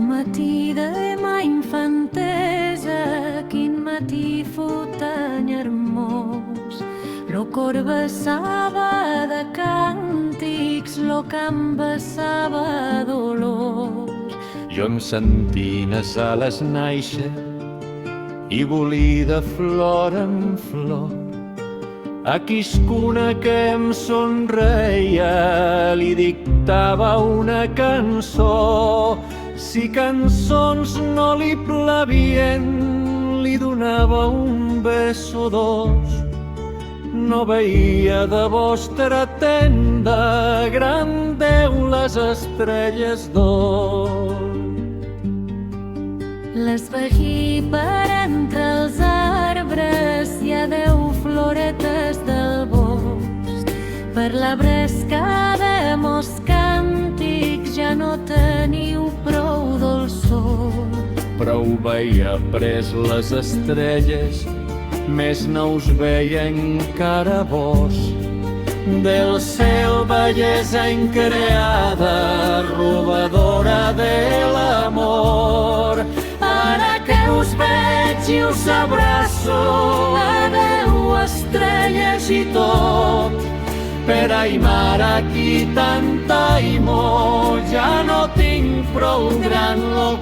matí de ma infantesa, quin matí fotany hermós. Lo cor vessava de càntics, lo camp vessava dolors. Jo em sentí les ales nàixer i volir de flor en flor. A quiscuna que em somreia li dictava una cançó. Si cançons no li plavien, li donava un bes o dos. No veia de vostra tenda, gran Déu, les estrelles d'or. Les veí per entre els arbres, hi ha 10 floretes del bosc. Per la bresca de mos càntics ja no teniu prou dolçor. Prou veia pres les estrelles, més no us veia encara vos. Del cel bellesa increada, robadora de l'amor. Ara que us veig i us abraço, adeu estrelles i tot. Per aimar aquí tanta aimor, ja no tinc prou gran lo